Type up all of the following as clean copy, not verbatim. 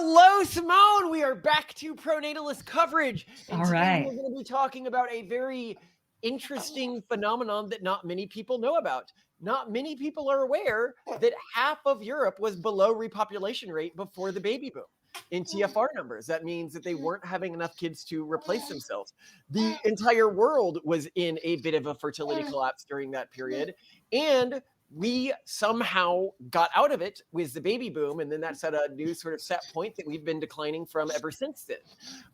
Hello, Simone. We are back to pronatalist coverage. And today we're going to be talking about a very interesting phenomenon that not many people know about. Not many people are aware that half of Europe was below repopulation rate before the baby boom. In TFR numbers, that means that they weren't having enough kids to replace themselves. The entire world was in a bit of a fertility collapse during that period. And we somehow got out of it with the baby boom, and then that's at a new sort of set point that we've been declining from ever since then.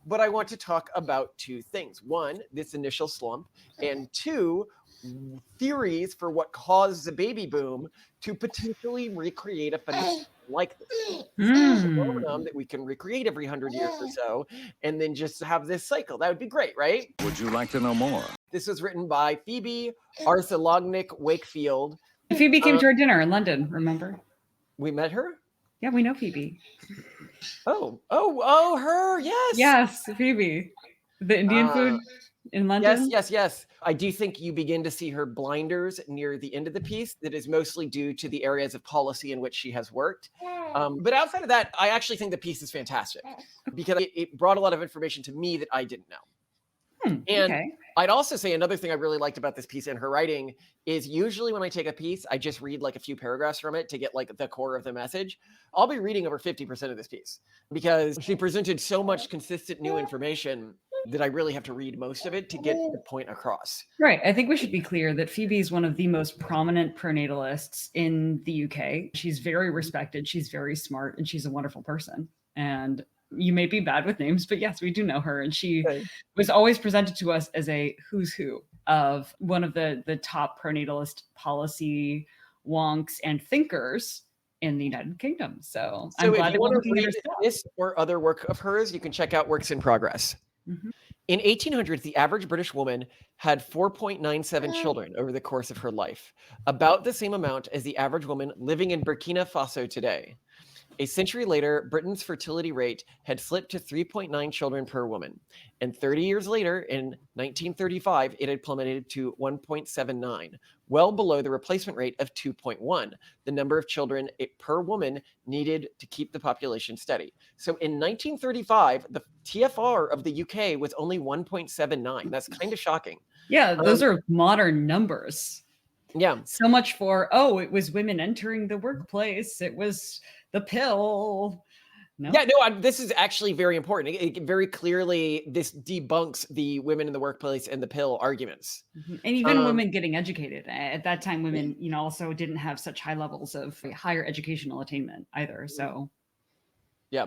But I want to talk about two things. One, this initial slump, and two, theories for what caused the baby boom to potentially recreate a phenomenon like this. It's a phenomenon that we can recreate every 100 years or so, and then just have this cycle. That would be great, right? Would you like to know more? This was written by Phoebe Arthur Wakefield. Phoebe came to our dinner in London, remember? We met her? Yeah, we know Phoebe. Oh, her, yes. Yes, Phoebe. The Indian food in London? Yes. I do think you begin to see her blinders near the end of the piece. That is mostly due to the areas of policy in which she has worked. But outside of that, I actually think the piece is fantastic because it brought a lot of information to me that I didn't know. And I'd also say another thing I really liked about this piece and her writing is usually when I take a piece, I just read like a few paragraphs from it to get like the core of the message. I'll be reading over 50% of this piece because she presented so much consistent new information that I really have to read most of it to get the point across. Right. I think we should be clear that Phoebe is one of the most prominent pronatalists in the UK. She's very respected. She's very smart, and she's a wonderful person. And you may be bad with names, but yes, we do know her. And she was always presented to us as a who's who of one of the top pronatalist policy wonks and thinkers in the United Kingdom. So I'm glad that we're looking at her stuff. This or other work of hers, you can check out Works in Progress. In 1800s, the average British woman had 4.97 children over the course of her life, about the same amount as the average woman living in Burkina Faso today. A century later, Britain's fertility rate had slipped to 3.9 children per woman. And 30 years later, in 1935, it had plummeted to 1.79, well below the replacement rate of 2.1, the number of children per woman needed to keep the population steady. So in 1935, the TFR of the UK was only 1.79. That's kind of shocking. Yeah, those are modern numbers. Yeah. So much for, it was women entering the workplace. It was the pill. No. Yeah, no, this is actually very important. It very clearly, this debunks the women in the workplace and the pill arguments. And even women getting educated. At that time, women, also didn't have such high levels of higher educational attainment either. So, yeah.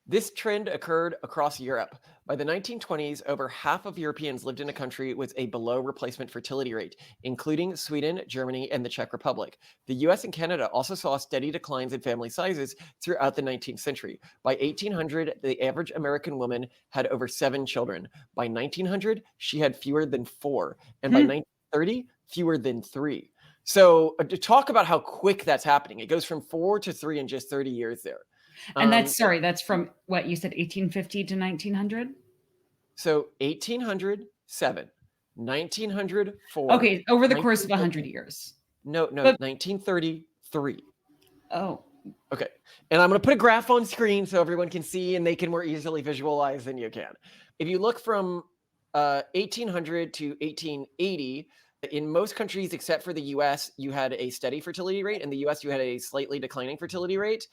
This trend occurred across Europe. By the 1920s, over half of Europeans lived in a country with a below replacement fertility rate, including Sweden, Germany, and the Czech Republic. The US and Canada also saw steady declines in family sizes throughout the 19th century. By 1800, the average American woman had over 7 children. By 1900, she had fewer than 4. And by 1930, fewer than 3. So to talk about how quick that's happening, it goes from 4 to 3 in just 30 years there. And that's from what you said, 1850 to 1900? So 1800, 7, 1900, 4. Okay, over the course of 100 years. No, 1933. Oh. Okay, and I'm going to put a graph on screen so everyone can see and they can more easily visualize than you can. If you look from 1800 to 1880, in most countries except for the US, you had a steady fertility rate. In the US, you had a slightly declining fertility rate.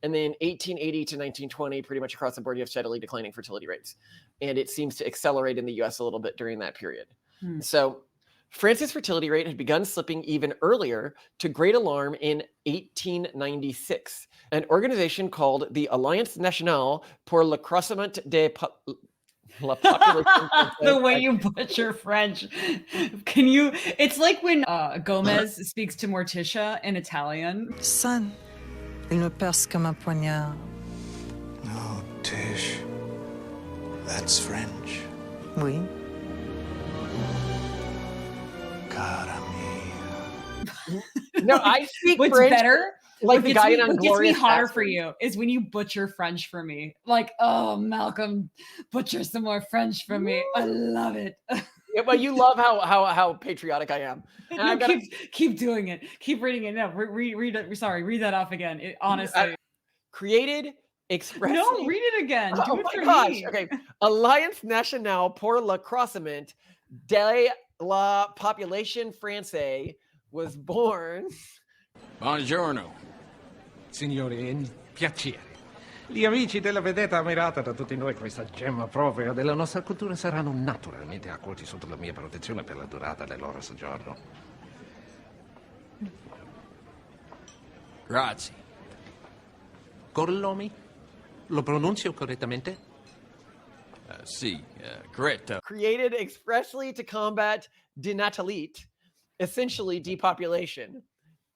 And then 1880 to 1920, pretty much across the board, you have steadily declining fertility rates. And it seems to accelerate in the US a little bit during that period. So France's fertility rate had begun slipping even earlier, to great alarm in 1896. An organization called the Alliance Nationale pour l'accroissement de la population. The way you butcher French. It's like when Gomez speaks to Morticia in Italian. Son. Il me perce comme un poignard. No, Tish. That's French. Oui. Cara mia. No, I speak What's French. Better? Like the guy in What gets me Unglorious hotter Bastards. for you is when you butcher French for me. Like, oh, Malcolm, butcher some more French for me. I love it. Yeah, but you love how patriotic I am. And No, I've got keep doing it. Keep reading it. No, read it. Sorry, read that off again. Honestly. created expressly. No, read it again. Do Oh it my for gosh. me. Okay. Alliance Nationale pour l'accroissement de la population française was born. Buongiorno. Signori, è un piacere. Gli amici della vedetta ammirata da tutti noi, questa gemma propria della nostra cultura, saranno naturalmente accolti sotto la mia protezione per la durata del loro soggiorno. Grazie. Corlomi? Lo pronuncio correttamente? Sì, corretto. Created expressly to combat denatalité, essentially depopulation.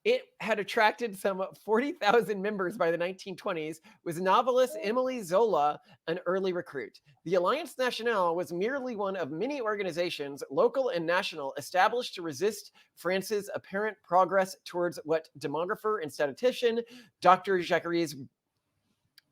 It had attracted some 40,000 members by the 1920s, with novelist Emily Zola an early recruit. The Alliance Nationale was merely one of many organizations, local and national, established to resist France's apparent progress towards what demographer and statistician Dr. Jacques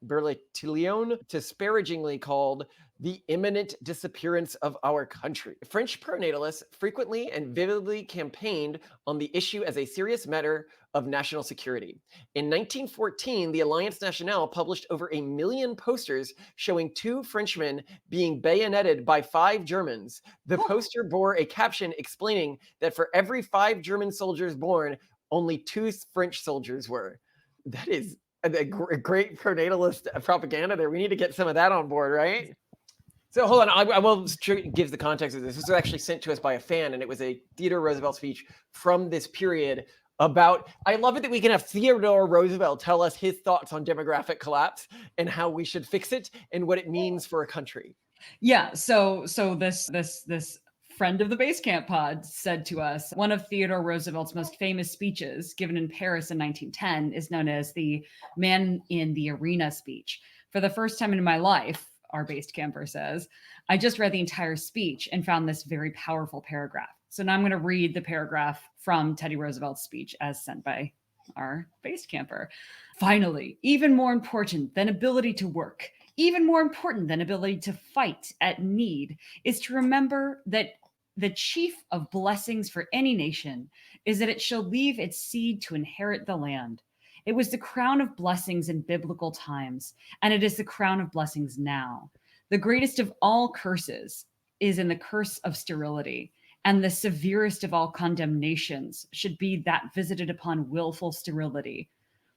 Bertillon disparagingly called the imminent disappearance of our country. French pronatalists frequently and vividly campaigned on the issue as a serious matter of national security. In 1914, the Alliance Nationale published over 1 million posters showing 2 Frenchmen being bayoneted by 5 Germans. The poster bore a caption explaining that for every 5 German soldiers born, only 2 French soldiers were. That is a great pronatalist propaganda there. We need to get some of that on board, right? So hold on, I will give the context of this. This was actually sent to us by a fan, and it was a Theodore Roosevelt speech from this period about, I love it that we can have Theodore Roosevelt tell us his thoughts on demographic collapse and how we should fix it and what it means for a country. Yeah, so this friend of the Basecamp pod said to us, one of Theodore Roosevelt's most famous speeches given in Paris in 1910 is known as the Man in the Arena speech. For the first time in my life, our based camper says, I just read the entire speech and found this very powerful paragraph. So now I'm going to read the paragraph from Teddy Roosevelt's speech as sent by our based camper. Finally, even more important than ability to work, even more important than ability to fight at need, is to remember that the chief of blessings for any nation is that it shall leave its seed to inherit the land. It was the crown of blessings in biblical times, and it is the crown of blessings now. The greatest of all curses is in the curse of sterility, and the severest of all condemnations should be that visited upon willful sterility.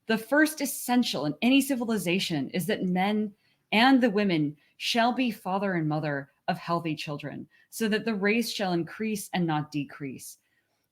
The first essential in any civilization is that men and the women shall be father and mother of healthy children, so that the race shall increase and not decrease.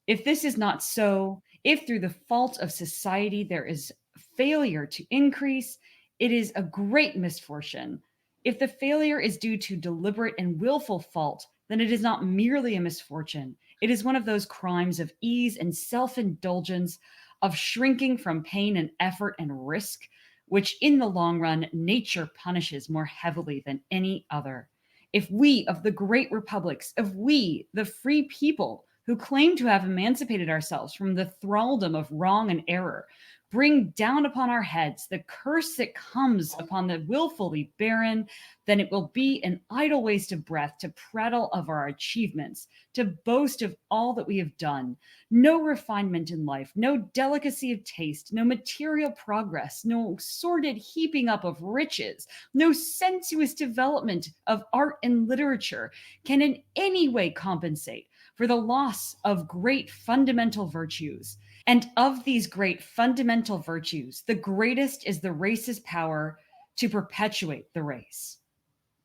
If this is not so, if through the fault of society there is failure to increase, it is a great misfortune. If the failure is due to deliberate and willful fault, then it is not merely a misfortune. It is one of those crimes of ease and self-indulgence, of shrinking from pain and effort and risk, which in the long run, nature punishes more heavily than any other. If we of the great republics, if we, the free people, who claim to have emancipated ourselves from the thraldom of wrong and error, bring down upon our heads the curse that comes upon the willfully barren, then it will be an idle waste of breath to prattle of our achievements, to boast of all that we have done. No refinement in life, no delicacy of taste, no material progress, no sordid heaping up of riches, no sensuous development of art and literature can in any way compensate for the loss of great fundamental virtues. And of these great fundamental virtues, the greatest is the race's power to perpetuate the race.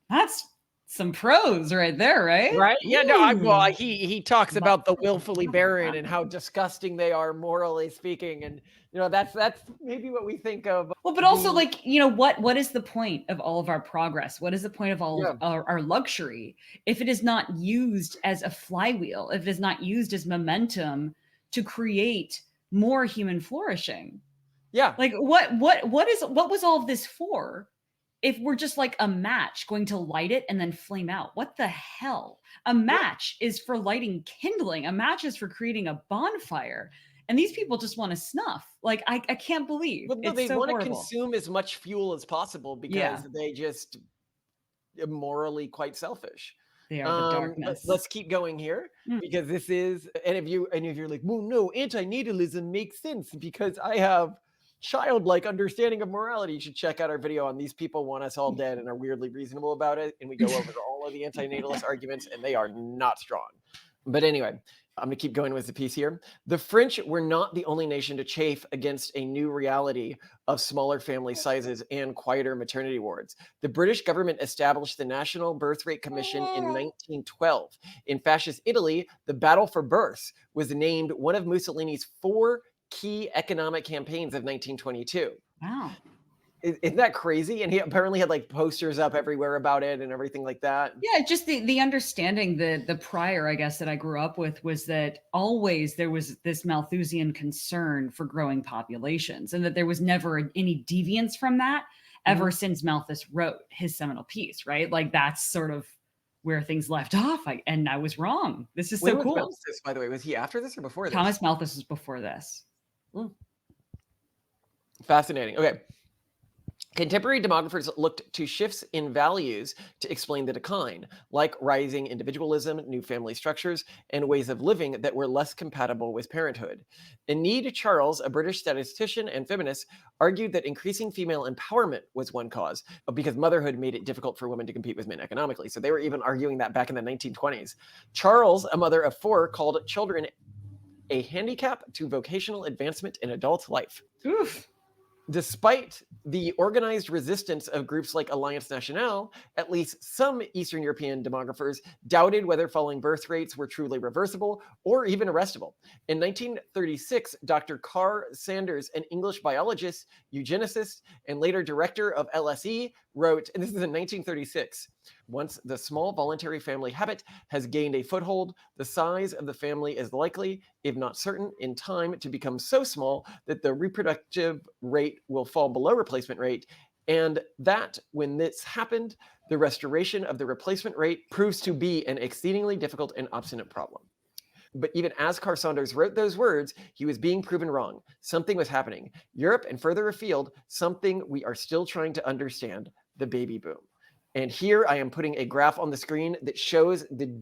That's some prose right there, right? Right? Yeah, no, Ooh. he talks about the willfully barren and how disgusting they are morally speaking, and that's maybe what we think of. Well, but also what is the point of all of our progress? What is the point of all of our luxury if it is not used as a flywheel, if it is not used as momentum to create more human flourishing? Yeah. Like what was all of this for? If we're just like a match going to light it and then flame out, what the hell? A match is for lighting kindling. A match is for creating a bonfire. And these people just want to snuff. Like, I can't believe. But no, it's they so want to horrible. consume as much fuel as possible because they just morally quite selfish. They are the darkness. Let's keep going here because this is, and if you're like, well, no, antinatalism makes sense because I have childlike understanding of morality. You should check out our video on These People Want Us All Dead and are weirdly reasonable about it. And we go over all of the antinatalist arguments, and they are not strong. But anyway, I'm going to keep going with the piece here. The French were not the only nation to chafe against a new reality of smaller family sizes and quieter maternity wards. The British government established the National Birth Rate Commission in 1912. In fascist Italy, the battle for births was named one of Mussolini's 4 key economic campaigns of 1922. Wow. Isn't that crazy? And he apparently had like posters up everywhere about it and everything like that. Yeah, just the understanding, the prior, I guess, that I grew up with was that always there was this Malthusian concern for growing populations, and that there was never any deviance from that ever since Malthus wrote his seminal piece, right? Like that's sort of where things left off. And I was wrong. This is so cool. Malthus, by the way, was he after this or before this? Thomas Malthus was before this. Fascinating. Okay. Contemporary demographers looked to shifts in values to explain the decline, like rising individualism, new family structures, and ways of living that were less compatible with parenthood. Enid Charles, a British statistician and feminist, argued that increasing female empowerment was one cause, because motherhood made it difficult for women to compete with men economically. So they were even arguing that back in the 1920s. Charles, a mother of 4, called children a handicap to vocational advancement in adult life. Oof. Despite the organized resistance of groups like Alliance Nationale, at least some Eastern European demographers doubted whether falling birth rates were truly reversible or even arrestable. In 1936, Dr. Carr Sanders, an English biologist, eugenicist, and later director of LSE, wrote, and this is in 1936, once the small voluntary family habit has gained a foothold, the size of the family is likely, if not certain, in time to become so small that the reproductive rate will fall below replacement rate, and that when this happened, the restoration of the replacement rate proves to be an exceedingly difficult and obstinate problem. But even as Carr Saunders wrote those words, he was being proven wrong. Something was happening. Europe and further afield, something we are still trying to understand, the baby boom. And here I am putting a graph on the screen that shows the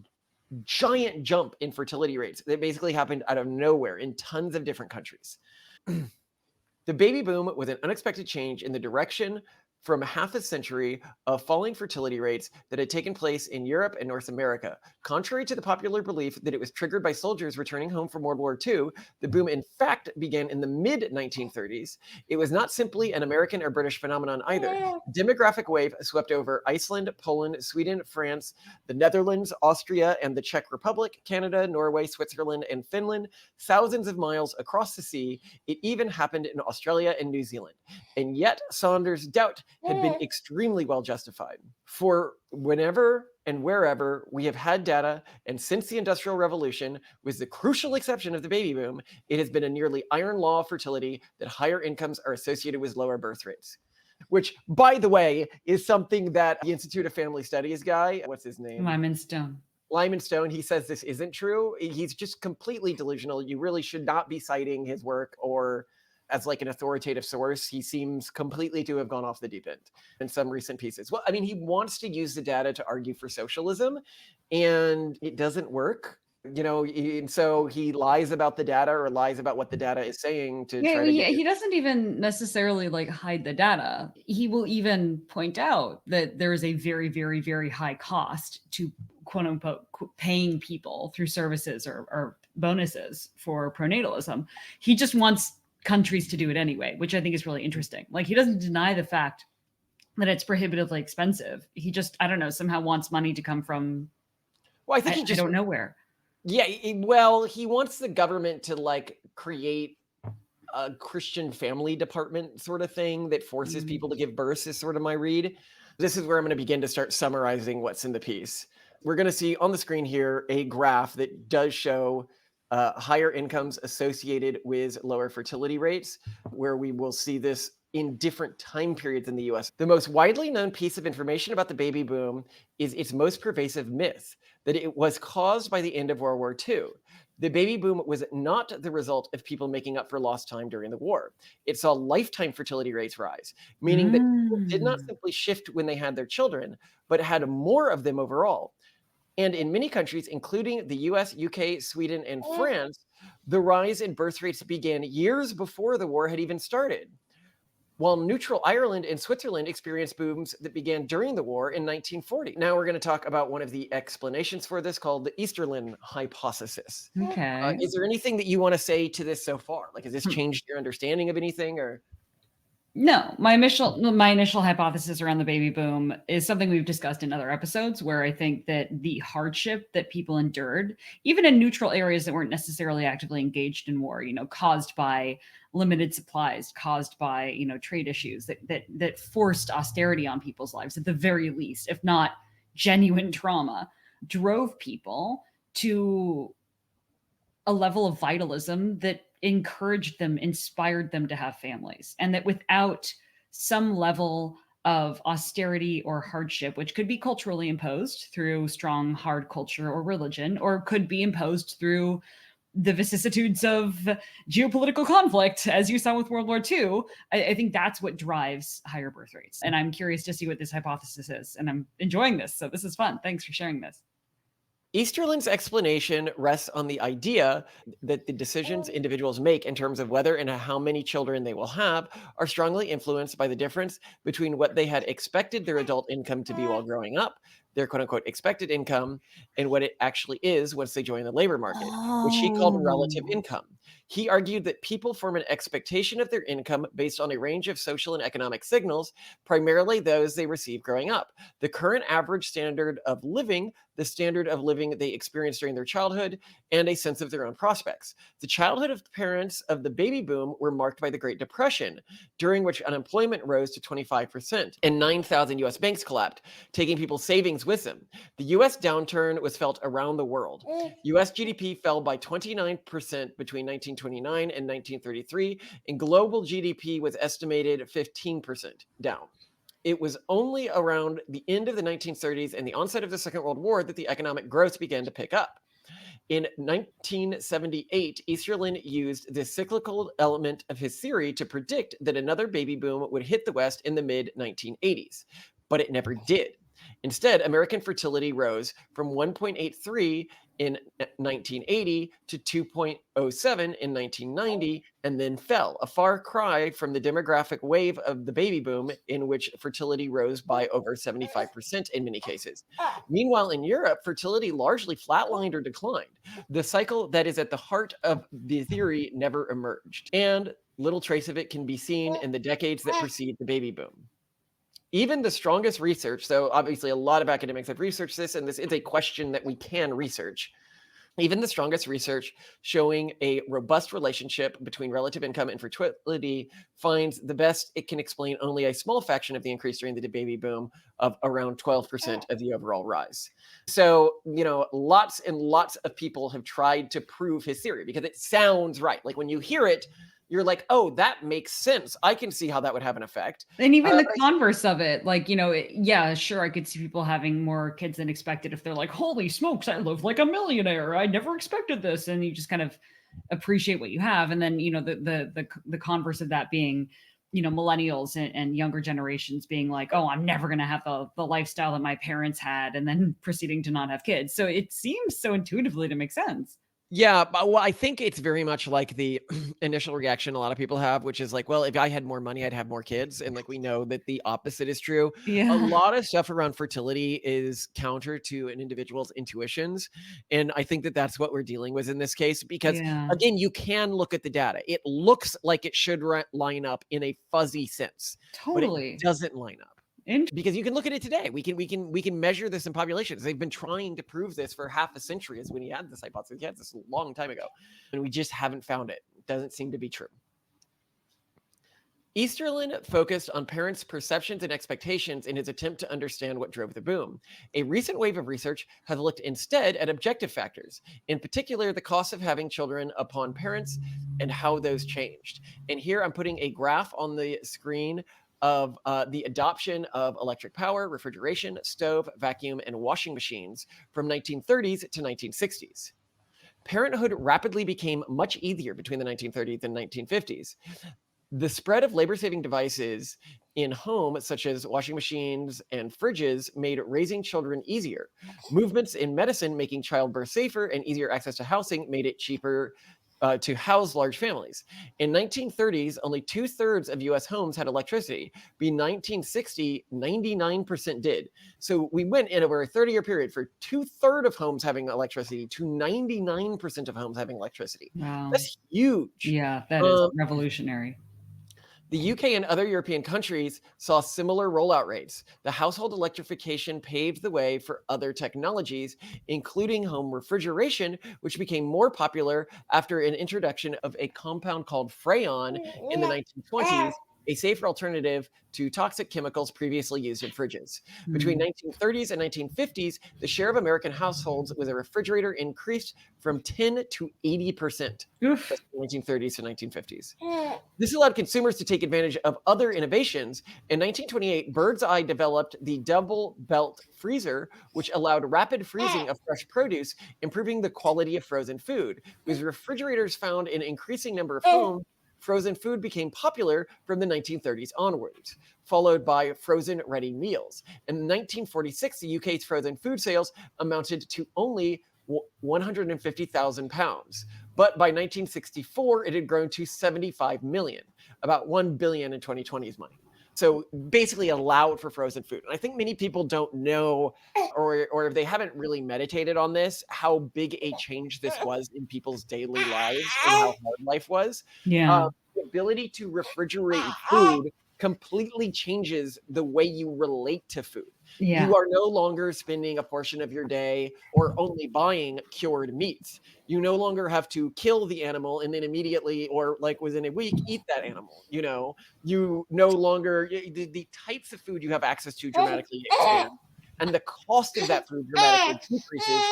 giant jump in fertility rates that basically happened out of nowhere in tons of different countries. The baby boom was an unexpected change in the direction from half a century of falling fertility rates that had taken place in Europe and North America. Contrary to the popular belief that it was triggered by soldiers returning home from World War II, the boom in fact began in the mid-1930s. It was not simply an American or British phenomenon either. Demographic wave swept over Iceland, Poland, Sweden, France, the Netherlands, Austria, and the Czech Republic, Canada, Norway, Switzerland, and Finland, thousands of miles across the sea. It even happened in Australia and New Zealand. And yet Saunders' doubt had been extremely well justified. For whenever and wherever we have had data, and since the Industrial Revolution, with the crucial exception of the baby boom, it has been a nearly iron law of fertility that higher incomes are associated with lower birth rates. Which, by the way, is something that the Institute of Family Studies guy, what's his name? Lyman Stone, he says this isn't true. He's just completely delusional. You really should not be citing his work or as like an authoritative source. He seems completely to have gone off the deep end in some recent pieces. Well, I mean, he wants to use the data to argue for socialism, and it doesn't work. You know, and so he lies about the data or lies about what the data is saying to try to he doesn't even necessarily like hide the data. He will even point out that there is a very, very, very high cost to quote unquote paying people through services or bonuses for pronatalism. He just wants countries to do it anyway, which I think is really interesting. Like, he doesn't deny the fact that it's prohibitively expensive. He just, I don't know, somehow wants money to come from, well, I think he just I don't know where. Yeah, well, he wants the government to like create a Christian family department sort of thing that forces people to give birth, is sort of my read. This is where I'm going to begin to start summarizing what's in the piece. We're going to see on the screen here a graph that does show higher incomes associated with lower fertility rates, where we will see this in different time periods in the US. The most widely known piece of information about the baby boom is its most pervasive myth, that it was caused by the end of World War II. The baby boom was not the result of people making up for lost time during the war. It saw lifetime fertility rates rise, meaning that people did not simply shift when they had their children, but had more of them overall. And in many countries, including the US, UK, Sweden, and France, the rise in birth rates began years before the war had even started. while neutral Ireland and Switzerland experienced booms that began during the war in 1940. Now we're going to talk about one of the explanations for this called the Easterlin hypothesis. Okay. Is there anything that you want to say to this so far? Like, has this changed your understanding of anything, or? No, my initial hypothesis around the baby boom is something we've discussed in other episodes, where I think that the hardship that people endured, even in neutral areas that weren't necessarily actively engaged in war, caused by limited supplies, caused by, trade issues that forced austerity on people's lives, at the very least, if not genuine trauma, drove people to a level of vitalism that encouraged them, inspired them to have families. And that without some level of austerity or hardship, which could be culturally imposed through strong, hard culture or religion, or could be imposed through the vicissitudes of geopolitical conflict, as you saw with World War II, I think that's what drives higher birth rates. And I'm curious to see what this hypothesis is. And I'm enjoying this. So this is fun. Thanks for sharing this. Easterlin's explanation rests on the idea that the decisions individuals make in terms of whether and how many children they will have are strongly influenced by the difference between what they had expected their adult income to be while growing up, their quote-unquote expected income, and what it actually is once they join the labor market, which he called relative income. He argued that people form an expectation of their income based on a range of social and economic signals, primarily those they receive growing up. The current average standard of living, the standard of living they experienced during their childhood, and a sense of their own prospects. The childhood of parents of the baby boom were marked by the Great Depression, during which unemployment rose to 25%, and 9,000 US banks collapsed, taking people's savings with them. The US downturn was felt around the world. US GDP fell by 29% between 1929 and 1933, and global GDP was estimated 15% down. It was only around the end of the 1930s and the onset of the Second World War that the economic growth began to pick up. In 1978, Easterlin used the cyclical element of his theory to predict that another baby boom would hit the West in the mid-1980s, but it never did. Instead, American fertility rose from 1.83 in 1980 to 2.07 in 1990, and then fell, a far cry from the demographic wave of the baby boom, in which fertility rose by over 75% in many cases. Meanwhile, in Europe, fertility largely flatlined or declined. The cycle that is at the heart of the theory never emerged, and little trace of it can be seen in the decades that precede the baby boom. Even the strongest research, so obviously a lot of academics have researched this, and this is a question that we can research. Even the strongest research showing a robust relationship between relative income and fertility finds the best it can explain only a small fraction of the increase during the baby boom of around 12% of the overall rise. So, lots and lots of people have tried to prove his theory because it sounds right. Like when you hear it, you're like, oh, that makes sense. I can see how that would have an effect. And even the converse of it, like, yeah, sure, I could see people having more kids than expected if they're like, holy smokes, I live like a millionaire. I never expected this. And you just kind of appreciate what you have. And then, the converse of that being, millennials and younger generations being like, oh, I'm never going to have the lifestyle that my parents had, and then proceeding to not have kids. So it seems so intuitively to make sense. Yeah, well, I think it's very much like the initial reaction a lot of people have, which is like, well, if I had more money, I'd have more kids. And like, we know that the opposite is true. Yeah. A lot of stuff around fertility is counter to an individual's intuitions. And I think that that's what we're dealing with in this case, because again, you can look at the data. It looks like it should line up in a fuzzy sense, but it doesn't line up. Because you can look at it today. We can measure this in populations. They've been trying to prove this for half a century, as when he had this hypothesis. He had this a long time ago, and we just haven't found it. It doesn't seem to be true. Easterlin focused on parents' perceptions and expectations in his attempt to understand what drove the boom. A recent wave of research has looked instead at objective factors, in particular the cost of having children upon parents and how those changed. And here I'm putting a graph on the screen of the adoption of electric power, refrigeration, stove, vacuum, and washing machines from 1930s to 1960s. Parenthood rapidly became much easier between the 1930s and 1950s. The spread of labor-saving devices in home, such as washing machines and fridges, made raising children easier. Movements in medicine making childbirth safer and easier access to housing made it cheaper to house large families. In 1930s, only 2/3 of U.S. homes had electricity. By 1960, 99% did. So we went in over a 30-year period for 2/3 of homes having electricity to 99% of homes having electricity. Wow. That's huge. Yeah, that is revolutionary. The UK and other European countries saw similar rollout rates. The household electrification paved the way for other technologies, including home refrigeration, which became more popular after an introduction of a compound called Freon in the 1920s, a safer alternative to toxic chemicals previously used in fridges. Between 1930s and 1950s, the share of American households with a refrigerator increased from 10 to 80%. Oof. Just from 1930s to 1950s. This allowed consumers to take advantage of other innovations. In 1928, Bird's Eye developed the double belt freezer, which allowed rapid freezing of fresh produce, improving the quality of frozen food. With refrigerators found in an increasing number of homes, frozen food became popular from the 1930s onwards, followed by frozen ready meals. In 1946, the UK's frozen food sales amounted to only £150,000. But by 1964, it had grown to 75 million, about 1 billion in 2020's money. So basically allowed for frozen food. And I think many people don't know, or if they haven't really meditated on this, how big a change this was in people's daily lives and how hard life was. Yeah. The ability to refrigerate food completely changes the way you relate to food. Yeah. You are no longer spending a portion of your day or only buying cured meats. You no longer have to kill the animal and then immediately, or like within a week, eat that animal. You know, you no longer, the types of food you have access to dramatically expand. And the cost of that food dramatically decreases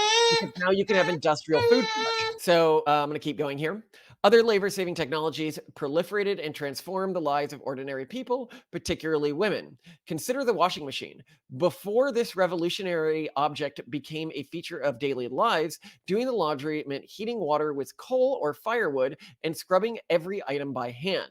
because now you can have industrial food production. So I'm going to keep going here. Other labor-saving technologies proliferated and transformed the lives of ordinary people, particularly women. Consider the washing machine. Before this revolutionary object became a feature of daily lives, doing the laundry meant heating water with coal or firewood and scrubbing every item by hand.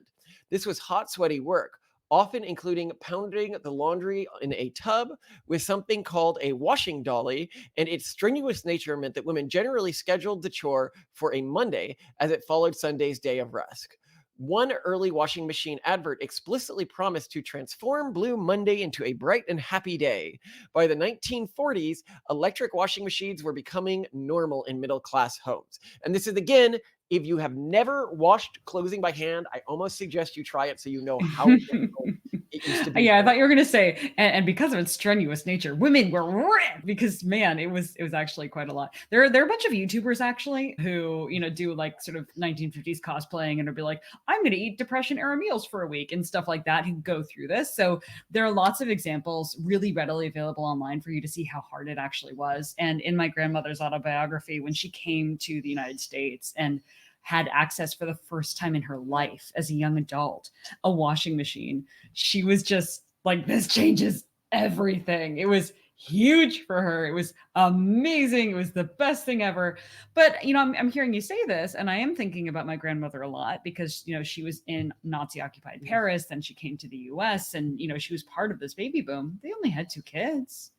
This was hot, sweaty work, often including pounding the laundry in a tub with something called a washing dolly, and its strenuous nature meant that women generally scheduled the chore for a Monday as it followed Sunday's day of rest. One early washing machine advert explicitly promised to transform Blue Monday into a bright and happy day. By the 1940s, electric washing machines were becoming normal in middle-class homes. And this is, again, if you have never washed clothing by hand, I almost suggest you try it so you know how difficult it used to be. Yeah, I thought you were going to say, and because of its strenuous nature, women were ripped because, man, it was actually quite a lot. There are a bunch of YouTubers actually who, do like sort of 1950s cosplaying and will be like, I'm going to eat Depression era meals for a week and stuff like that, who go through this. So there are lots of examples really readily available online for you to see how hard it actually was. And in my grandmother's autobiography, when she came to the United States and had access for the first time in her life as a young adult, a washing machine, she was just like, this changes everything. It was huge for her. It was amazing. It was the best thing ever. But, I'm hearing you say this, and I am thinking about my grandmother a lot because, she was in Nazi occupied Paris, then she came to the US, and, she was part of this baby boom. They only had 2 kids.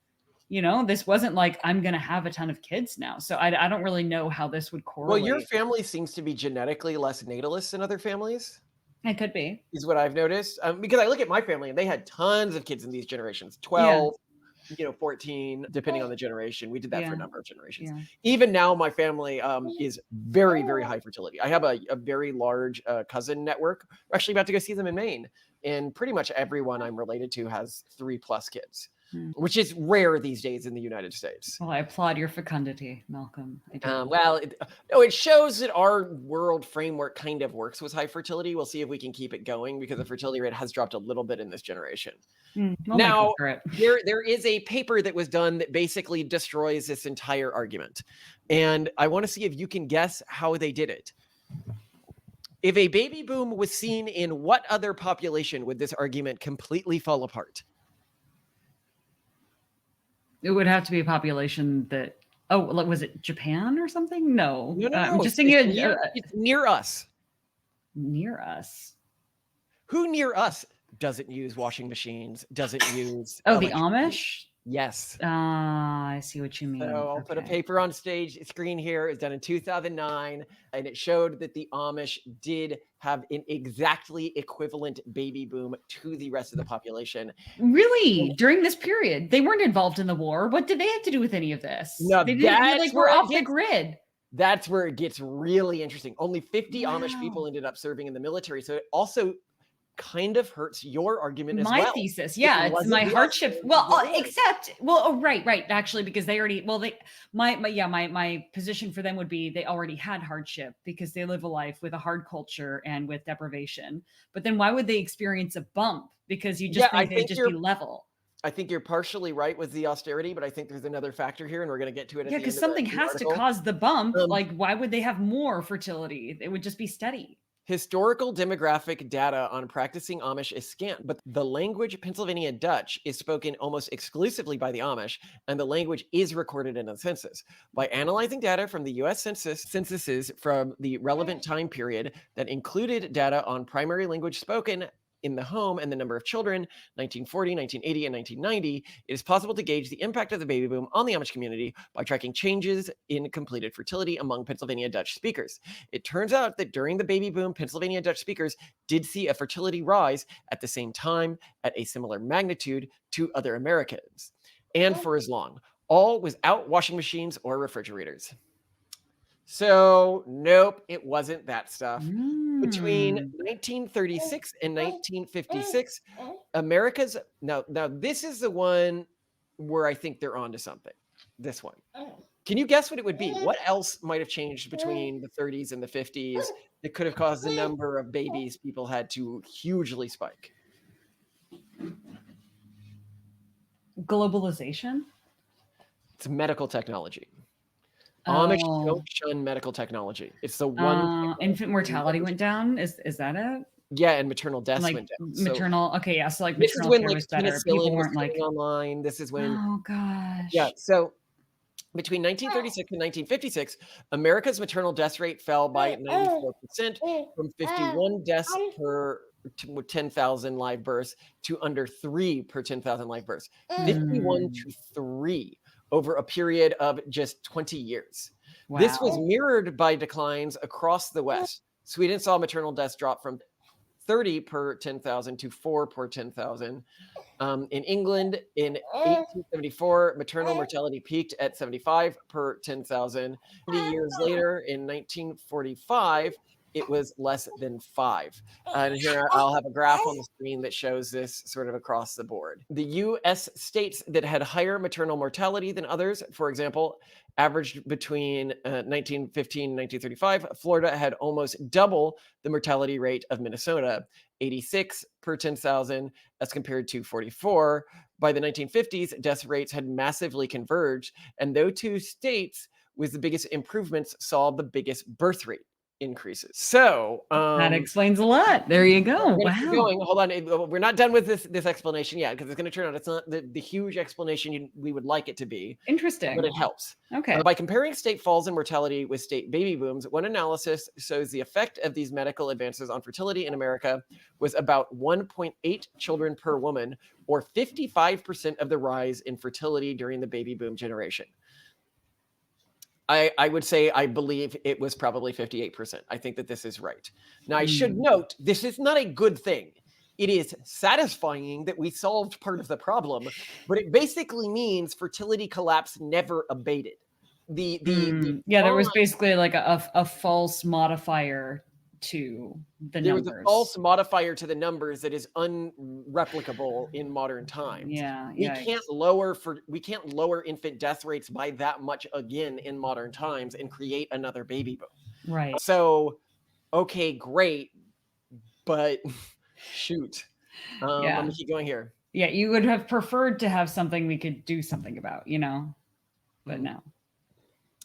This wasn't like, I'm going to have a ton of kids now. So I don't really know how this would correlate. Well, your family seems to be genetically less natalist than other families. It could be. Is what I've noticed. Because I look at my family and they had tons of kids in these generations, 12, 14, depending on the generation. We did that for a number of generations. Yeah. Even now, my family is very, very high fertility. I have a very large cousin network. We're actually about to go see them in Maine. And pretty much everyone I'm related to has 3+ kids. Which is rare these days in the United States. Well, I applaud your fecundity, Malcolm. It shows that our world framework kind of works with high fertility. We'll see if we can keep it going because the fertility rate has dropped a little bit in this generation. Now, there is a paper that was done that basically destroys this entire argument. And I want to see if you can guess how they did it. If a baby boom was seen in what other population would this argument completely fall apart? It would have to be a population that, was it Japan or something? No. I'm just thinking it's near us. Near us. Who near us doesn't use washing machines, doesn't use... the Amish? Yes. I see what you mean. So I'll put a paper on screen here. It's done in 2009, and it showed that the Amish did have an exactly equivalent baby boom to the rest of the population. Really? During this period? They weren't involved in the war. What did they have to do with any of this? No, They were off the grid. That's where it gets really interesting. Only 50 Amish people ended up serving in the military. So it also kind of hurts your argument as well. My thesis, yeah, it's my hardship. Right. Actually, because they already, my position for them would be they already had hardship because they live a life with a hard culture and with deprivation. But then why would they experience a bump? Because you just think they'd just be level. I think you're partially right with the austerity, but I think there's another factor here, and we're going to get to it at the end of the because something has to cause the bump. Like, why would they have more fertility? It would just be steady. Historical demographic data on practicing Amish is scant, but the language Pennsylvania Dutch is spoken almost exclusively by the Amish, and the language is recorded in the census. By analyzing data from the U.S. censuses from the relevant time period that included data on primary language spoken in the home and the number of children, 1940, 1980, and 1990, it is possible to gauge the impact of the baby boom on the Amish community by tracking changes in completed fertility among Pennsylvania Dutch speakers. It turns out that during the baby boom, Pennsylvania Dutch speakers did see a fertility rise at the same time at a similar magnitude to other Americans, and for as long, all without washing machines or refrigerators. So, nope, it wasn't that stuff. Between 1936 and 1956, America's now this is the one where I think they're onto something. This one. Can you guess what it would be? What else might have changed between the 30s and the 50s that could have caused the number of babies people had to hugely spike? Globalization? It's medical technology. Amish don't shun medical technology. It's the one infant mortality went down. Is that it? Yeah, and maternal deaths went down. Maternal, okay, yeah. So like this is maternal when care like was better. People weren't like online. This is when gosh. Yeah, so between 1936 and 1956, America's maternal death rate fell by 94% from 51 deaths per 10,000 live births to under 3 per 10,000 live births. 51 to 3 over a period of just 20 years. Wow. This was mirrored by declines across the West. Sweden saw maternal deaths drop from 30 per 10,000 to 4 per 10,000. In England, in 1874, maternal mortality peaked at 75 per 10,000. 20 years later, in 1945, it was less than 5. And here I'll have a graph on the screen that shows this sort of across the board. The US states that had higher maternal mortality than others, for example, averaged between 1915 and 1935, Florida had almost double the mortality rate of Minnesota, 86 per 10,000 as compared to 44. By the 1950s, death rates had massively converged, and those two states with the biggest improvements saw the biggest birth rate increases. So that explains a lot. There you go. Wow. Hold on. We're not done with this explanation yet, because it's going to turn out it's not the huge explanation we would like it to be. Interesting. But it helps. Okay. By comparing state falls in mortality with state baby booms, one analysis shows the effect of these medical advances on fertility in America was about 1.8 children per woman, or 55% of the rise in fertility during the baby boom generation. I would say I believe it was probably 58%. I think that this is right. Now, I should note, this is not a good thing. It is satisfying that we solved part of the problem, but it basically means fertility collapse never abated. There was basically like a false modifier to the numbers. There was a false modifier to the numbers that is unreplicable in modern times. Yeah, we can't lower infant death rates by that much again in modern times and create another baby boom. Right. So, okay, great, but shoot. Let me keep going here. Yeah, you would have preferred to have something we could do something about, but no.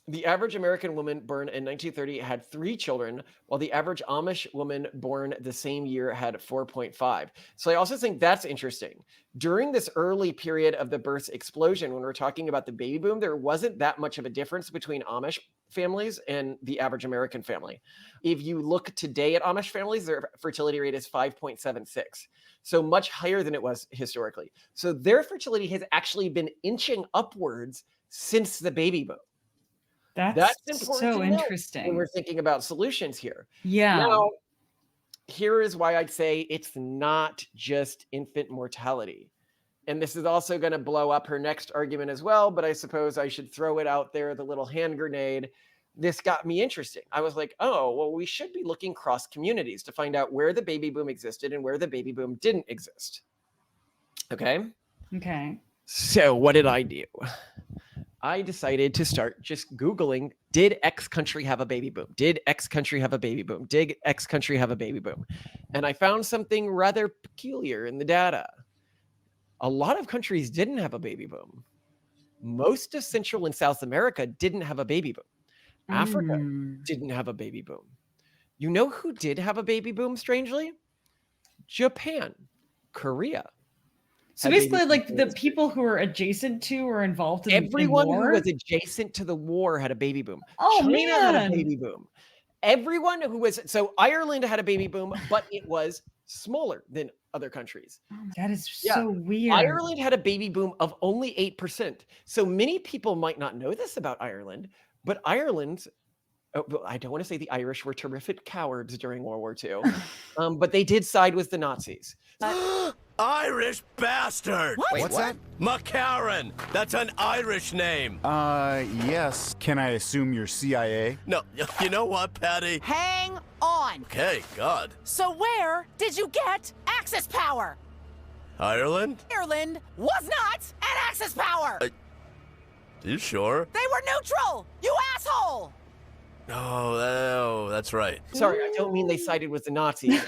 The average American woman born in 1930 had 3 children, while the average Amish woman born the same year had 4.5. So I also think that's interesting. During this early period of the birth explosion, when we're talking about the baby boom, there wasn't that much of a difference between Amish families and the average American family. If you look today at Amish families, their fertility rate is 5.76. So much higher than it was historically. So their fertility has actually been inching upwards since the baby boom. That's important so to note interesting. when we're thinking about solutions here. Yeah. Now, here is why I'd say it's not just infant mortality. And this is also going to blow up her next argument as well, but I suppose I should throw it out there, the little hand grenade. This got me interesting. I was like, oh, well, we should be looking cross communities to find out where the baby boom existed and where the baby boom didn't exist. Okay. So what did I do? I decided to start just Googling, did X country have a baby boom? Did X country have a baby boom? Did X country have a baby boom? And I found something rather peculiar in the data. A lot of countries didn't have a baby boom. Most of Central and South America didn't have a baby boom. Africa didn't have a baby boom. You know who did have a baby boom, strangely? Japan, Korea. So basically, like the people who are adjacent to or involved in everyone war? who was adjacent to the war had a baby boom. Oh, China had a man. baby boom. Everyone who was so Ireland had a baby boom, but it was smaller than other countries. That is so weird. Ireland had a baby boom of only 8%. So many people might not know this about Ireland, but Ireland, I don't want to say the Irish were terrific cowards during World War II, but they did side with the Nazis. Irish bastard! Wait, what's that? McCarran! That's an Irish name! Yes. Can I assume you're CIA? No, you know what, Patty? Hang on! Okay, God. So where did you get Axis power? Ireland? Ireland was not at Axis power! You sure? They were neutral, you asshole! Oh, that's right. Sorry, I don't mean they sided with the Nazis.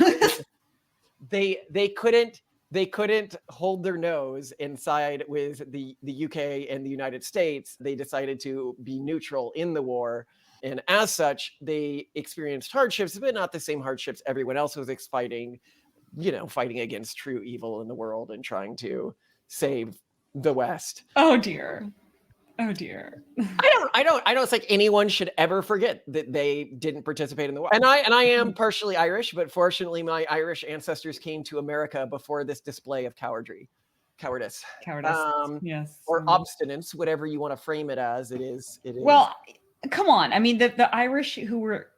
They couldn't hold their nose and side with the UK and the United States. They decided to be neutral in the war. And as such, they experienced hardships, but not the same hardships everyone else was fighting, fighting against true evil in the world and trying to save the West. Oh dear. I don't think anyone should ever forget that they didn't participate in the war. And I am partially Irish, but fortunately my Irish ancestors came to America before this display of cowardice. Yes. Or obstinance, whatever you want to frame it as. It is. Well, come on. I mean, the Irish who were,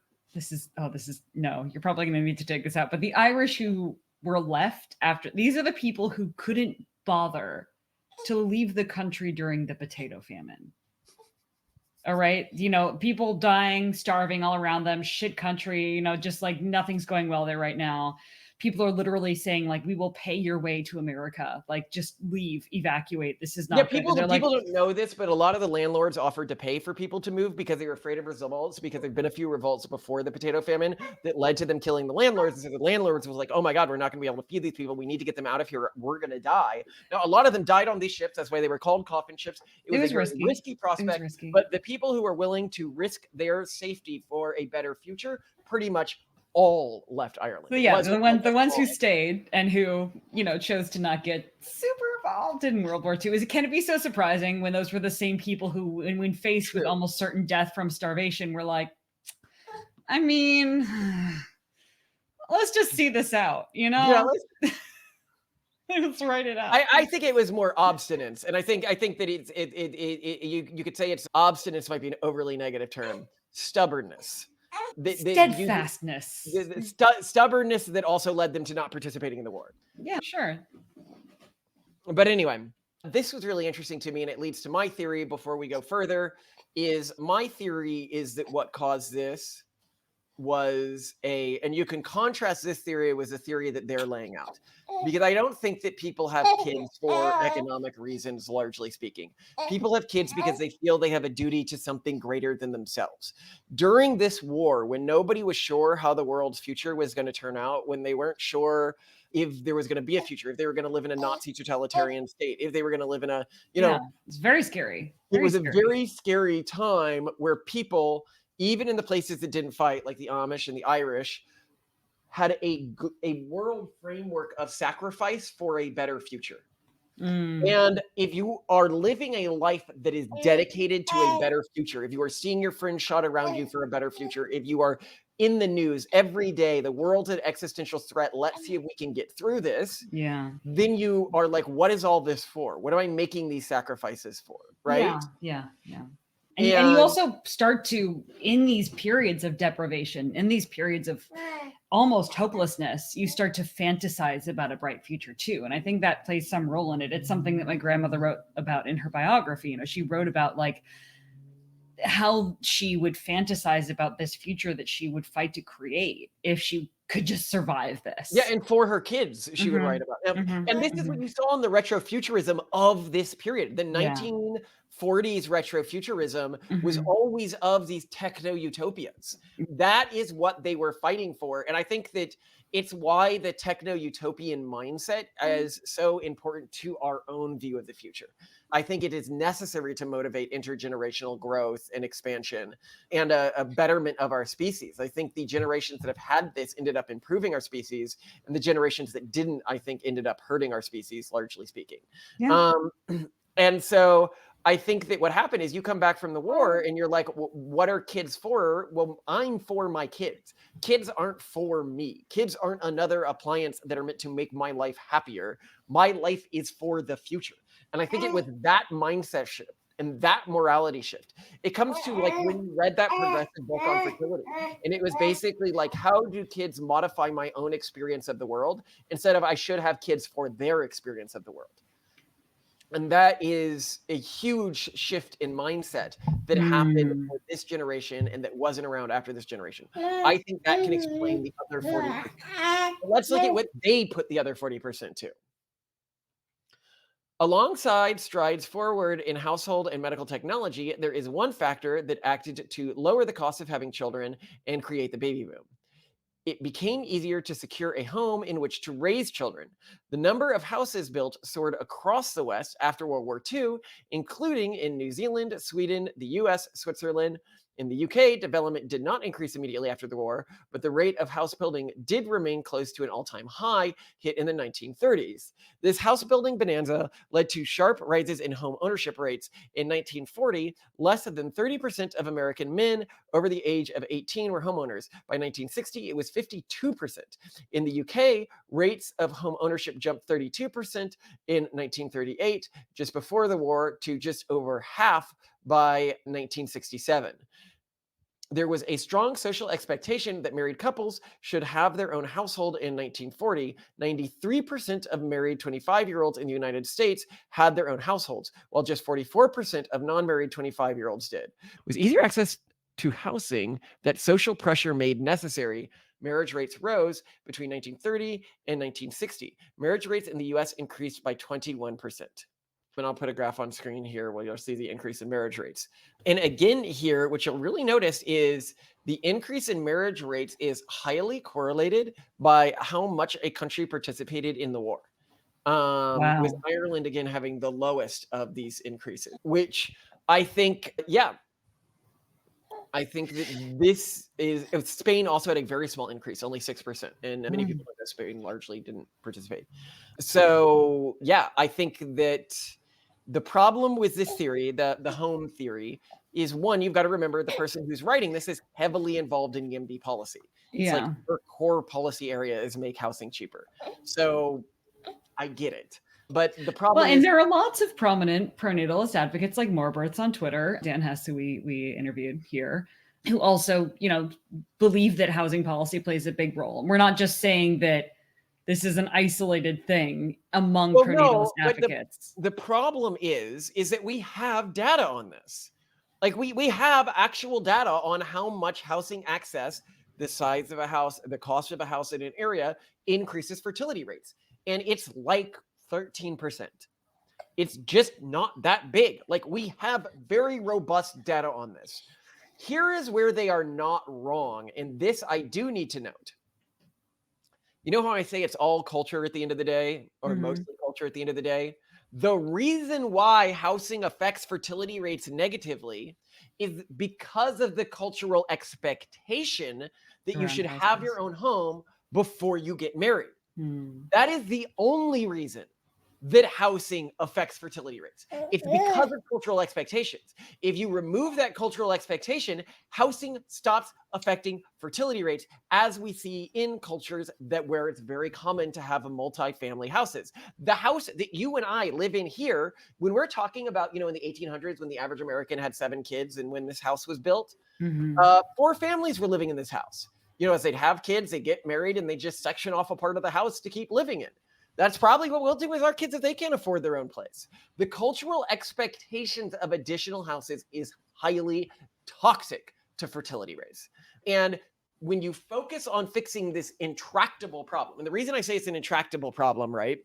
no, you're probably going to need to take this out, but the Irish who were left after, these are the people who couldn't bother to leave the country during the potato famine. All right. People dying, starving all around them, shit country, just like nothing's going well there right now. People are literally saying, like, we will pay your way to America. Like, just leave, evacuate. This is not good. People don't know this, but a lot of the landlords offered to pay for people to move because they were afraid of revolts, because there've been a few revolts before the potato famine that led to them killing the landlords. And so the landlords was like, oh my God, we're not going to be able to feed these people. We need to get them out of here. We're going to die. Now, a lot of them died on these ships. That's why they were called coffin ships. It was a risky prospect. But the people who were willing to risk their safety for a better future pretty much all left Ireland. So yeah, the ones who stayed and who, chose to not get super involved in World War II. Can it be so surprising when those were the same people who, when faced with almost certain death from starvation, were like, I mean, let's just see this out, Yeah, let's write it out. I think it was more obstinance, and I think that you could say it's obstinance might be an overly negative term. Stubbornness. Steadfastness. Stubbornness that also led them to not participating in the war. Yeah, sure. But anyway, this was really interesting to me, and it leads to my theory before we go further. My theory is that what caused this was and you can contrast this theory with the theory that they're laying out, because I don't think that people have kids for economic reasons, largely speaking. People have kids because they feel they have a duty to something greater than themselves. During this war, when nobody was sure how the world's future was going to turn out, when they weren't sure if there was going to be a future, if they were going to live in a Nazi totalitarian state, if they were going to live in a, it's very scary. It was a very scary time where people, even in the places that didn't fight, like the Amish and the Irish, had a world framework of sacrifice for a better future. And if you are living a life that is dedicated to a better future, if you are seeing your friends shot around you for a better future, if you are in the news every day, the world's an existential threat, let's see if we can get through this. Yeah. Then you are like, what is all this for? What am I making these sacrifices for? Right? Yeah. And you also start to, in these periods of deprivation, in these periods of almost hopelessness, you start to fantasize about a bright future too. And I think that plays some role in it. It's something that my grandmother wrote about in her biography. She wrote about like how she would fantasize about this future that she would fight to create if she could just survive this. Yeah, and for her kids, she would write about them. And this is what you saw in the retrofuturism of this period. The 1940s retrofuturism was always of these techno-utopias. That is what they were fighting for. And I think that it's why the techno-utopian mindset is so important to our own view of the future. I think it is necessary to motivate intergenerational growth and expansion and a betterment of our species. I think the generations that have had this ended up improving our species, and the generations that didn't, I think, ended up hurting our species, largely speaking. Yeah. And so I think that what happened is you come back from the war and you're like, well, what are kids for? Well, I'm for my kids. Kids aren't for me. Kids aren't another appliance that are meant to make my life happier. My life is for the future. And I think it was that mindset shift and that morality shift. It comes to like when you read that progressive book on fertility, and it was basically like, how do kids modify my own experience of the world instead of I should have kids for their experience of the world. And that is a huge shift in mindset that happened for this generation and that wasn't around after this generation. I think that can explain the other 40%. But let's look at what they put the other 40% to. Alongside strides forward in household and medical technology, there is one factor that acted to lower the cost of having children and create the baby boom. It became easier to secure a home in which to raise children. The number of houses built soared across the West after World War II, including in New Zealand, Sweden, the US, Switzerland. In the UK, development did not increase immediately after the war, but the rate of house building did remain close to an all-time high hit in the 1930s. This house building bonanza led to sharp rises in home ownership rates. In 1940, less than 30% of American men over the age of 18 were homeowners. By 1960, it was 52%. In the UK, rates of home ownership jumped 32% in 1938, just before the war, to just over half by 1967. There was a strong social expectation that married couples should have their own household in 1940. 93% of married 25-year-olds in the United States had their own households, while just 44% of non-married 25-year-olds did. With easier access to housing that social pressure made necessary, marriage rates rose between 1930 and 1960. Marriage rates in the US increased by 21%. And I'll put a graph on screen here where you'll see the increase in marriage rates. And again here, what you'll really notice is the increase in marriage rates is highly correlated by how much a country participated in the war. With Ireland, again, having the lowest of these increases, which I think, I think that this is, Spain also had a very small increase, only 6%. And many people in Spain largely didn't participate. So I think that the problem with this theory, the home theory, is one, you've got to remember the person who's writing this is heavily involved in YIMBY policy. It's like her core policy area is make housing cheaper. So I get it. But the problem and there are lots of prominent pronatalist advocates like Morebirths on Twitter, Dan Hess, who we interviewed here, who also, believe that housing policy plays a big role. We're not just saying that this is an isolated thing among pronatalist advocates. The problem is that we have data on this. Like we have actual data on how much housing access, the size of a house, the cost of a house in an area increases fertility rates. And it's like 13%. It's just not that big. Like we have very robust data on this. Here is where they are not wrong. And this I do need to note. You know how I say it's all culture at the end of the day, or mostly culture at the end of the day? The reason why housing affects fertility rates negatively is because of the cultural expectation that you Around should have your houses. own home before you get married. Hmm. That is the only reason that housing affects fertility rates. It's because of cultural expectations. If you remove that cultural expectation, housing stops affecting fertility rates, as we see in cultures where it's very common to have a multi-family houses. The house that you and I live in here, when we're talking about, in the 1800s, when the average American had 7 kids and when this house was built, 4 families were living in this house. As they'd have kids, they get married, and they just section off a part of the house to keep living in. That's probably what we'll do with our kids if they can't afford their own place. The cultural expectations of additional houses is highly toxic to fertility rates. And when you focus on fixing this intractable problem, and the reason I say it's an intractable problem, right,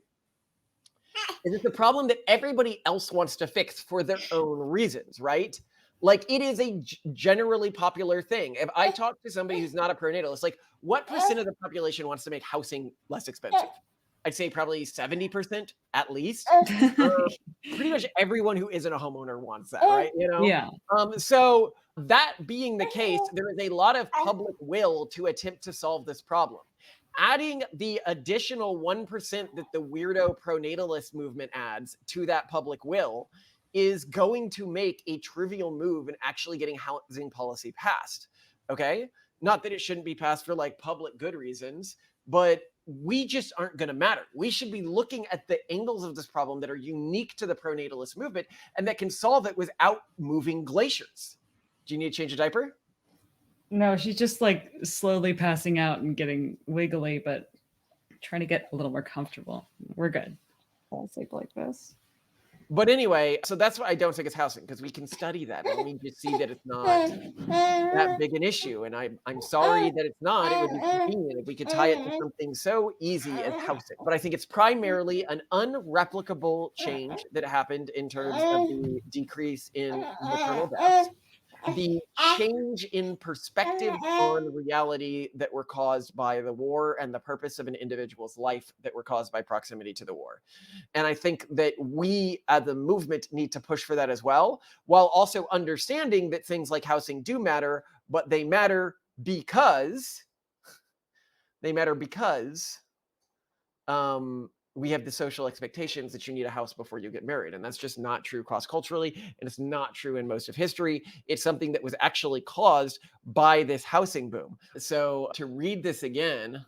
is it's a problem that everybody else wants to fix for their own reasons, right? Like, it is a generally popular thing. If I talk to somebody who's not a pronatalist, like, what percent of the population wants to make housing less expensive? I'd say probably 70% at least. Pretty much everyone who isn't a homeowner wants that, right? Yeah. So that being the case, there is a lot of public will to attempt to solve this problem. Adding the additional 1% that the weirdo pronatalist movement adds to that public will is going to make a trivial move in actually getting housing policy passed. Okay? Not that it shouldn't be passed for like public good reasons, but we just aren't going to matter. We should be looking at the angles of this problem that are unique to the pronatalist movement and that can solve it without moving glaciers. Do you need to change a diaper? No, she's just like slowly passing out and getting wiggly, but trying to get a little more comfortable. We're good. I'll sleep like this. But anyway, so that's why I don't think it's housing, because we can study that and we just see that it's not that big an issue. And I'm sorry that it's not. It would be convenient if we could tie it to something so easy as housing. But I think it's primarily an unreplicable change that happened in terms of the decrease in maternal deaths, the change in perspective on reality that were caused by the war and the purpose of an individual's life that were caused by proximity to the war. And I think that we as a movement need to push for that as well, while also understanding that things like housing do matter, but they matter because we have the social expectations that you need a house before you get married. And that's just not true cross-culturally. And it's not true in most of history. It's something that was actually caused by this housing boom. So to read this again,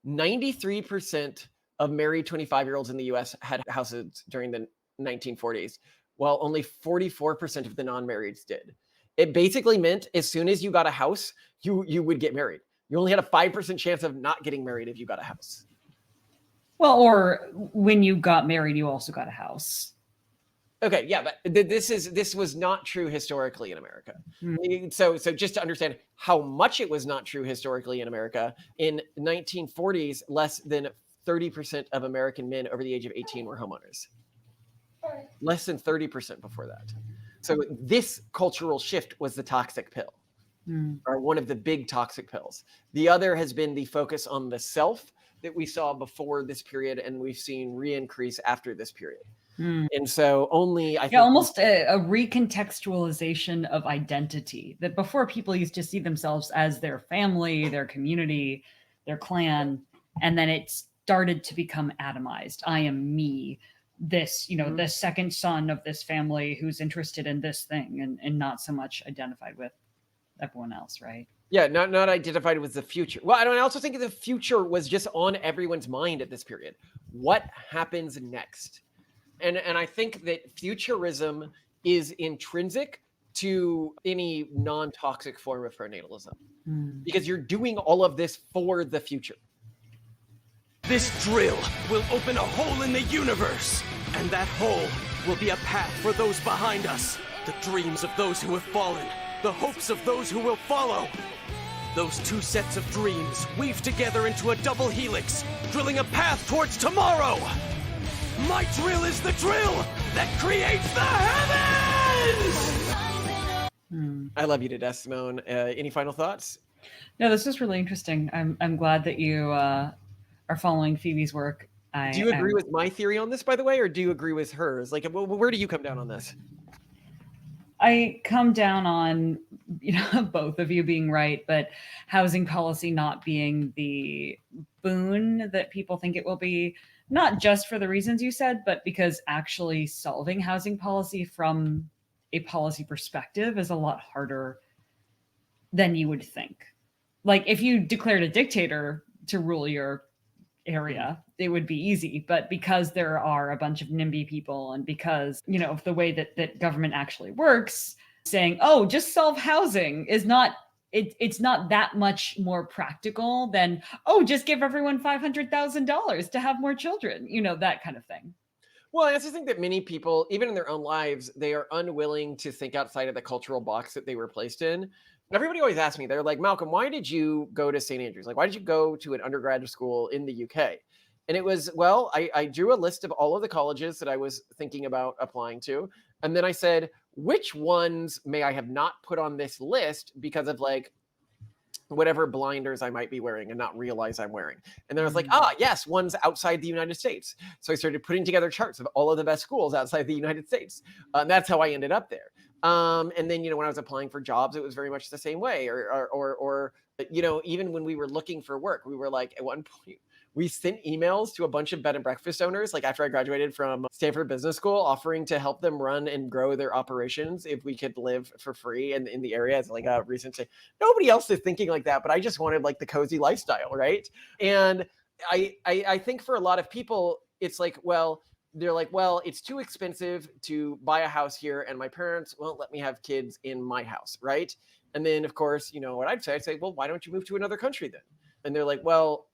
93% of married 25-year-olds in the US had houses during the 1940s, while only 44% of the non-marrieds did. It basically meant as soon as you got a house, you would get married. You only had a 5% chance of not getting married if you got a house. Well, or when you got married, you also got a house. Okay, yeah, but this was not true historically in America. So just to understand how much it was not true historically in America, in 1940s, less than 30% of American men over the age of 18 were homeowners. Less than 30% before that. So this cultural shift was the toxic pill, or one of the big toxic pills. The other has been the focus on the self that we saw before this period, and we've seen re-increase after this period. And so only, I think, almost a recontextualization of identity, that before people used to see themselves as their family, their community, their clan, and then it started to become atomized. I am me, this, the second son of this family who's interested in this thing, and not so much identified with everyone else, right? Yeah, not identified with the future. Well, I also think the future was just on everyone's mind at this period. What happens next? And I think that futurism is intrinsic to any non-toxic form of pronatalism, because you're doing all of this for the future. This drill will open a hole in the universe, and that hole will be a path for those behind us, the dreams of those who have fallen, the hopes of those who will follow. Those two sets of dreams weave together into a double helix, drilling a path towards tomorrow. My drill is the drill that creates the heavens! I love you to death, Simone. Any final thoughts? No, this is really interesting. I'm glad that you are following Phoebe's work. Do you agree with my theory on this, by the way, or do you agree with hers? Like, where do you come down on this? I come down on, both of you being right, but housing policy not being the boon that people think it will be, not just for the reasons you said, but because actually solving housing policy from a policy perspective is a lot harder than you would think. Like if you declared a dictator to rule your area, it would be easy. But because there are a bunch of NIMBY people and because, of the way that government actually works, saying, oh, just solve housing is not, it's not that much more practical than, oh, just give everyone $500,000 to have more children, that kind of thing. Well, I also think that many people, even in their own lives, they are unwilling to think outside of the cultural box that they were placed in. Everybody always asks me, they're like, Malcolm, why did you go to St. Andrews? Like, why did you go to an undergraduate school in the UK? And it was, well, I drew a list of all of the colleges that I was thinking about applying to. And then I said, which ones may I have not put on this list because of like whatever blinders I might be wearing and not realize I'm wearing. And then I was like, yes, one's outside the United States. So I started putting together charts of all of the best schools outside the United States. And that's how I ended up there. And then, when I was applying for jobs, it was very much the same way. Or even when we were looking for work, we were like, at one point, we sent emails to a bunch of bed and breakfast owners, like after I graduated from Stanford Business School, offering to help them run and grow their operations if we could live for free in the area as like a recent. Nobody else is thinking like that, but I just wanted like the cozy lifestyle, right? And I think for a lot of people, it's like, well, they're like, well, it's too expensive to buy a house here, and my parents won't let me have kids in my house, right? And then, of course, what I'd say, well, why don't you move to another country then? And they're like, well,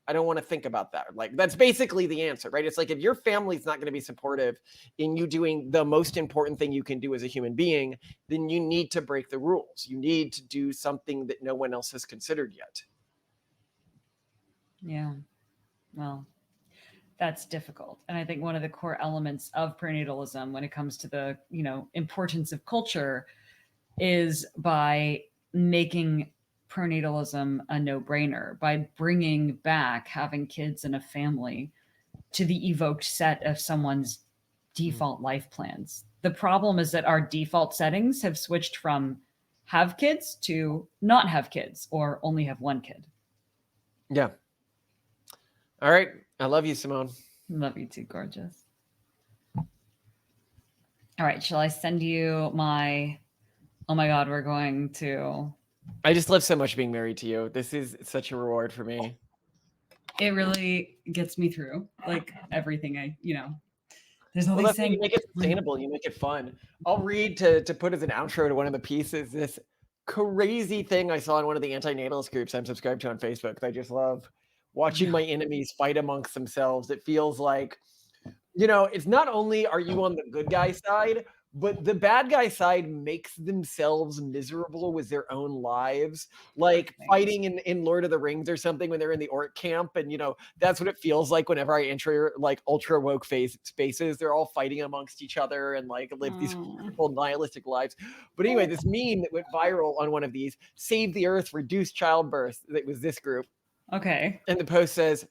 I don't want to think about that. Like, that's basically the answer, right? It's like, if your family's not going to be supportive in you doing the most important thing you can do as a human being, then you need to break the rules. You need to do something that no one else has considered yet. Yeah. Well, that's difficult. And I think one of the core elements of prenatalism when it comes to the, importance of culture is by making pronatalism a no-brainer, by bringing back having kids in a family to the evoked set of someone's default life plans. The problem is that our default settings have switched from have kids to not have kids or only have one kid. Yeah. All right. I love you, Simone. Love you too, gorgeous. All right. Shall I send you my, oh my God, we're going to... I just love so much being married to you. This is such a reward for me. It really gets me through like everything there's all these things. You make it sustainable. You make it fun. I'll read to put as an outro to one of the pieces, this crazy thing I saw in one of the antinatalist groups I'm subscribed to on Facebook. I just love watching my enemies fight amongst themselves. It feels like, it's not only are you on the good guy side, but the bad guy side makes themselves miserable with their own lives, like fighting in Lord of the Rings or something when they're in the orc camp. And, that's what it feels like whenever I enter like ultra woke spaces. They're all fighting amongst each other and like live these wonderful nihilistic lives. But anyway, this meme that went viral on one of these, save the earth, reduce childbirth. It was this group. Okay. And the post says,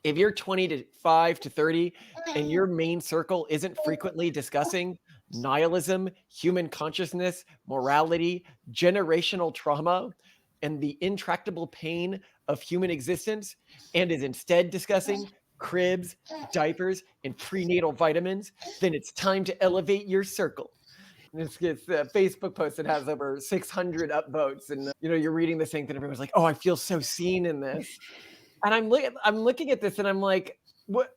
if you're 25 to 30 and your main circle isn't frequently discussing nihilism, human consciousness, morality, generational trauma, and the intractable pain of human existence, and is instead discussing cribs, diapers, and prenatal vitamins, then it's time to elevate your circle. And it's a Facebook post that has over 600 upvotes. And, you're reading this thing and everyone's like, oh, I feel so seen in this. And I'm looking at this and I'm like, what?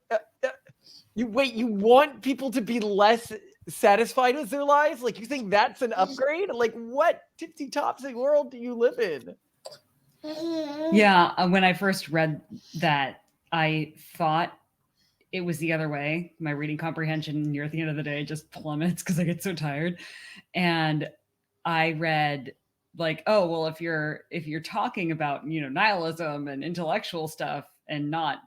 You want people to be less satisfied with their lives? Like, you think that's an upgrade? Like, what tipsy topsy world do you live in? Yeah, when I first read that, I thought it was the other way. My reading comprehension near the end of the day just plummets because I get so tired. And I read like, oh, well, if you're talking about, nihilism and intellectual stuff and not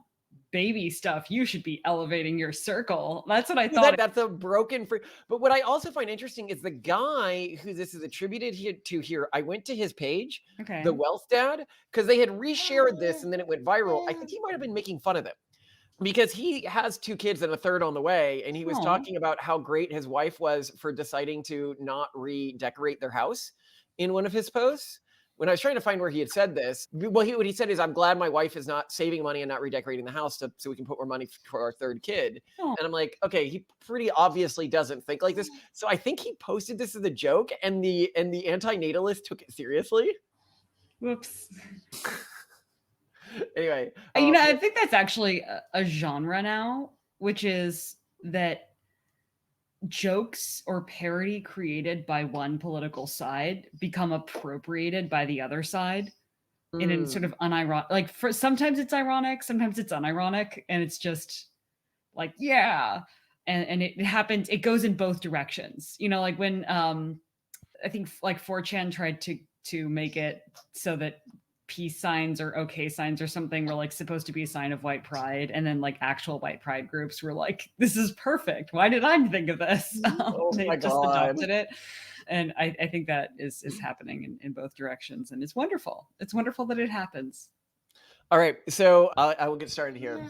baby stuff, you should be elevating your circle. That's what I thought. That's a broken free. But what I also find interesting is the guy who this is attributed to here. I went to his page, Okay. the Wealth Dad, because they had reshared this and then it went viral. I think he might have been making fun of them because he has 2 kids and a third on the way. And he was talking about how great his wife was for deciding to not redecorate their house in one of his posts. When I was trying to find where he had said this, well, what he said is, I'm glad my wife is not saving money and not redecorating the house so we can put more money for our 3rd kid. And I'm like, okay, he pretty obviously doesn't think like this. So I think he posted this as a joke, and the anti-natalist took it seriously. Whoops. Anyway, I think that's actually a genre now, which is that jokes or parody created by one political side become appropriated by the other side in a sort of unironic, like sometimes it's ironic, sometimes it's unironic, and it's just like, yeah. And it happens, it goes in both directions. Like when I think like 4chan tried to make it so that peace signs or okay signs or something were like supposed to be a sign of white pride, and then like actual white pride groups were like, this is perfect, why did I think of this? They just adopted it. And I think that is happening in both directions, and it's wonderful that it happens. All right, so I will get started here.